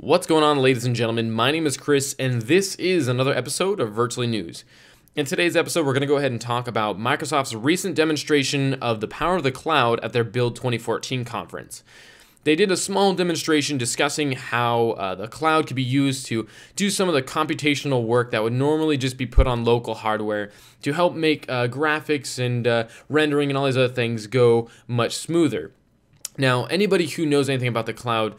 What's going on, ladies and gentlemen? My name is Chris, and this is another episode of Virtually News. In today's episode, we're going to go ahead and talk about Microsoft's recent demonstration of the power of the cloud at their Build 2014 conference. They did a small demonstration discussing how the cloud could be used to do some of the computational work that would normally just be put on local hardware to help make graphics and rendering and all these other things go much smoother. Now, anybody who knows anything about the cloud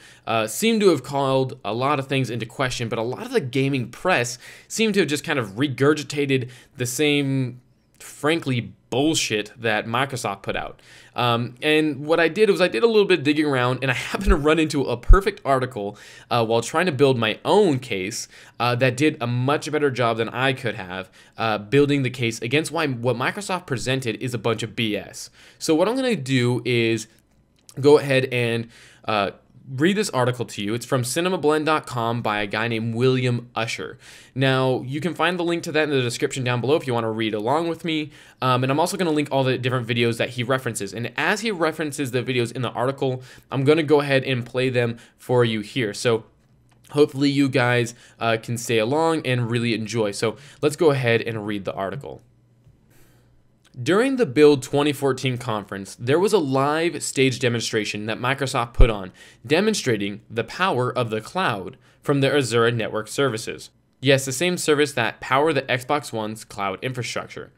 seemed to have called a lot of things into question, but a lot of the gaming press seemed to have just kind of regurgitated the same, frankly, bullshit that Microsoft put out. And what I did was I did a little bit of digging around, and I happened to run into a perfect article while trying to build my own case that did a much better job than I could have building the case against why what Microsoft presented is a bunch of BS. So what I'm going to do is go ahead and read this article to you. It's from cinemablend.com by a guy named William Usher. Now, you can find the link to that in the description down below if you want to read along with me. And I'm also going to link all the different videos that he references. And as he references the videos in the article, I'm going to go ahead and play them for you here. So hopefully you guys can stay along and really enjoy. So let's go ahead and read the article. During the Build 2014 conference, there was a live stage demonstration that Microsoft put on, demonstrating the power of the cloud from their Azure network services. Yes, the same service that power the Xbox One's cloud infrastructure.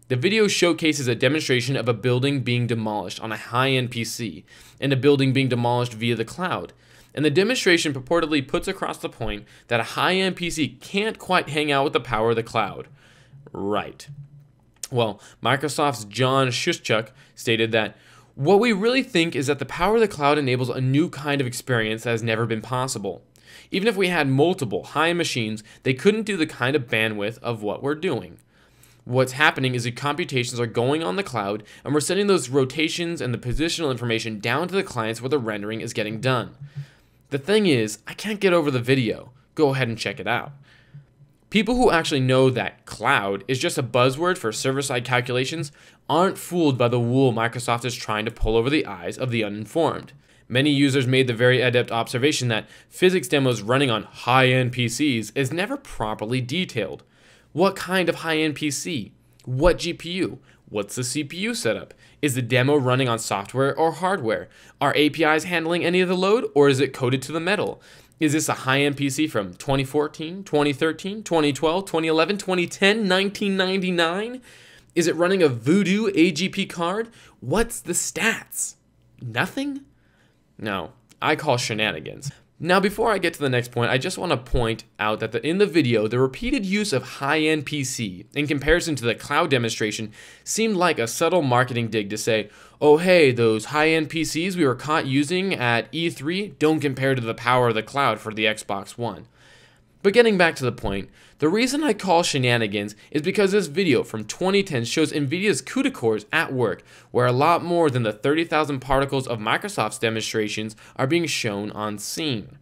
The video showcases a demonstration of a building being demolished on a high-end PC and a building being demolished via the cloud. And the demonstration purportedly puts across the point that a high-end PC can't quite hang out with the power of the cloud. Right. Well, Microsoft's John Shushchuk stated that what we really think is that the power of the cloud enables a new kind of experience that has never been possible. Even if we had multiple high-end machines, they couldn't do the kind of bandwidth of what we're doing. What's happening is the computations are going on the cloud, and we're sending those rotations and the positional information down to the clients where the rendering is getting done. The thing is, I can't get over the video. Go ahead and check it out. People who actually know that cloud is just a buzzword for server-side calculations aren't fooled by the wool Microsoft is trying to pull over the eyes of the uninformed. Many users made the very adept observation that physics demos running on high-end PCs is never properly detailed. What kind of high-end PC? What GPU? What's the CPU setup? Is the demo running on software or hardware? Are APIs handling any of the load, or is it coded to the metal? Is this a high-end PC from 2014, 2013, 2012, 2011, 2010, 1999? Is it running a Voodoo AGP card? What's the stats? Nothing? No, I call shenanigans. Now, before I get to the next point, I just want to point out that in the video, the repeated use of high-end PC in comparison to the cloud demonstration seemed like a subtle marketing dig to say, oh hey, those high-end PCs we were caught using at E3 don't compare to the power of the cloud for the Xbox One. But getting back to the point, the reason I call shenanigans is because this video from 2010 shows NVIDIA's CUDA cores at work, where a lot more than the 30,000 particles of Microsoft's demonstrations are being shown on scene.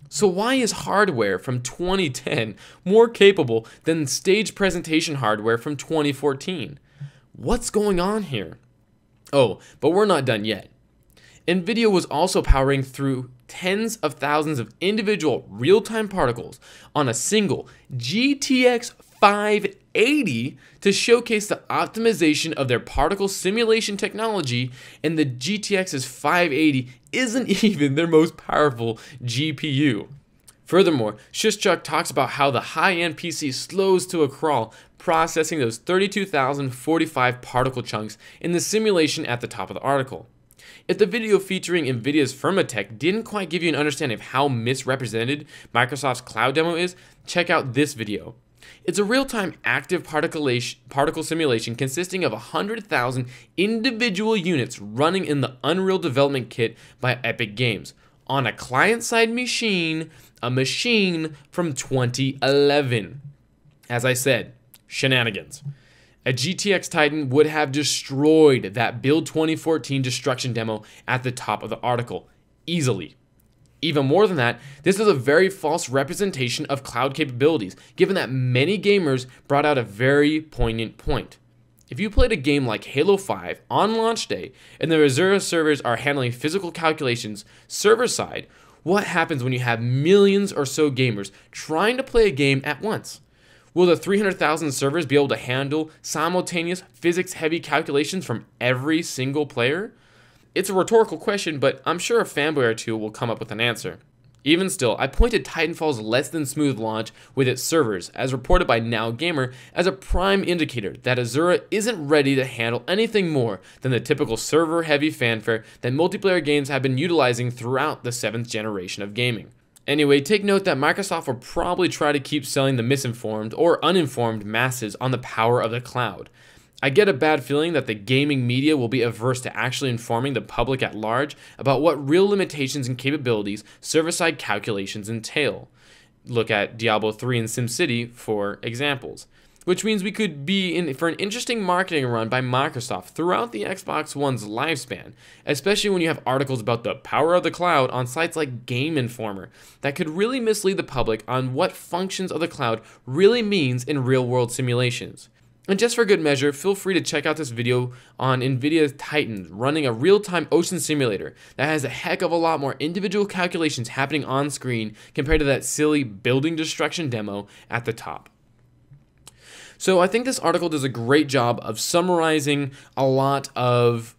So why is hardware from 2010 more capable than stage presentation hardware from 2014? What's going on here? Oh, but we're not done yet. NVIDIA was also powering through tens of thousands of individual real-time particles on a single GTX 580 to showcase the optimization of their particle simulation technology, and the GTX's 580 isn't even their most powerful GPU. Furthermore, Shushchuk talks about how the high-end PC slows to a crawl, processing those 32,045 particle chunks in the simulation at the top of the article. If the video featuring NVIDIA's Firmatech didn't quite give you an understanding of how misrepresented Microsoft's cloud demo is, check out this video. It's a real-time active particle simulation consisting of 100,000 individual units running in the Unreal Development Kit by Epic Games on a client-side machine, a machine from 2011. As I said, shenanigans. A GTX Titan would have destroyed that Build 2014 destruction demo at the top of the article, easily. Even more than that, this is a very false representation of cloud capabilities, given that many gamers brought out a very poignant point. If you played a game like Halo 5 on launch day and the Azure servers are handling physical calculations server-side, What happens when you have millions or so gamers trying to play a game at once? Will the 300,000 servers be able to handle simultaneous physics-heavy calculations from every single player? It's a rhetorical question, but I'm sure a fanboy or two will come up with an answer. Even still, I pointed Titanfall's less than smooth launch with its servers, as reported by NowGamer, as a prime indicator that Azura isn't ready to handle anything more than the typical server-heavy fanfare that multiplayer games have been utilizing throughout the 7th generation of gaming. Anyway, take note that Microsoft will probably try to keep selling the misinformed or uninformed masses on the power of the cloud. I get a bad feeling that the gaming media will be averse to actually informing the public at large about what real limitations and capabilities server-side calculations entail. Look at Diablo 3 and SimCity for examples. Which means we could be in for an interesting marketing run by Microsoft throughout the Xbox One's lifespan, especially when you have articles about the power of the cloud on sites like Game Informer that could really mislead the public on what functions of the cloud really means in real-world simulations. And just for good measure, feel free to check out this video on NVIDIA Titan running a real-time ocean simulator that has a heck of a lot more individual calculations happening on screen compared to that silly building destruction demo at the top. So I think this article does a great job of summarizing a lot of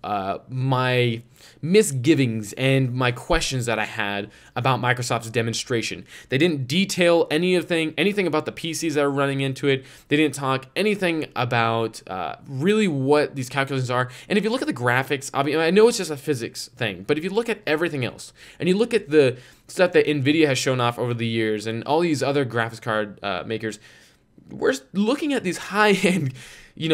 my misgivings and my questions that I had about Microsoft's demonstration. They didn't detail anything about the PCs that are running into it. They didn't talk anything about really what these calculations are. And if you look at the graphics, I know it's just a physics thing, but if you look at everything else, and you look at the stuff that NVIDIA has shown off over the years and all these other graphics card makers, we're looking at these high-end,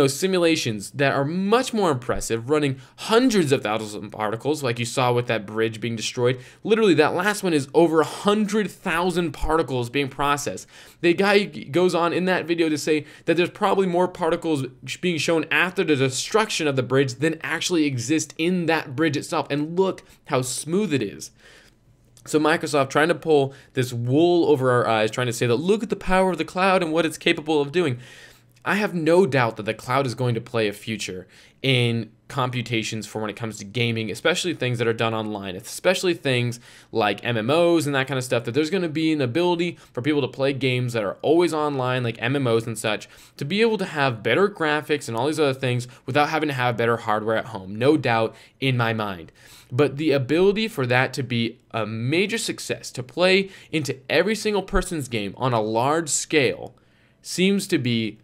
simulations that are much more impressive, running hundreds of thousands of particles, like you saw with that bridge being destroyed. Literally, that last one is over 100,000 particles being processed. The guy goes on in that video to say that there's probably more particles being shown after the destruction of the bridge than actually exist in that bridge itself. And look how smooth it is. So Microsoft trying to pull this wool over our eyes, trying to say that look at the power of the cloud and what it's capable of doing. I have no doubt that the cloud is going to play a future in computations for when it comes to gaming, especially things that are done online, especially things like MMOs and that kind of stuff, that there's going to be an ability for people to play games that are always online, like MMOs and such, to be able to have better graphics and all these other things without having to have better hardware at home. No doubt in my mind. But the ability for that to be a major success, to play into every single person's game on a large scale, seems to be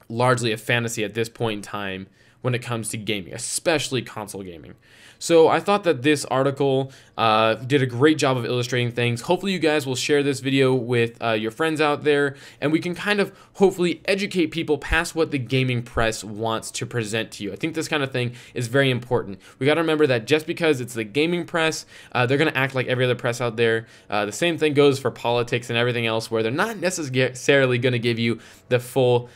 largely a fantasy at this point in time when it comes to gaming, especially console gaming. So I thought that this article did a great job of illustrating things. Hopefully you guys will share this video with your friends out there, and we can kind of hopefully educate people past what the gaming press wants to present to you. I think this kind of thing is very important. We got to remember that just because it's the gaming press, they're going to act like every other press out there. The same thing goes for politics and everything else, where they're not necessarily going to give you the full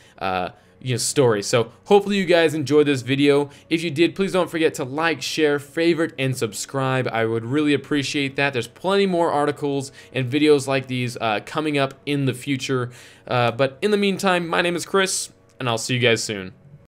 story. So hopefully you guys enjoyed this video. If you did, please don't forget to like, share, favorite, and subscribe. I would really appreciate that. There's plenty more articles and videos like these coming up in the future. But in the meantime, my name is Chris, and I'll see you guys soon.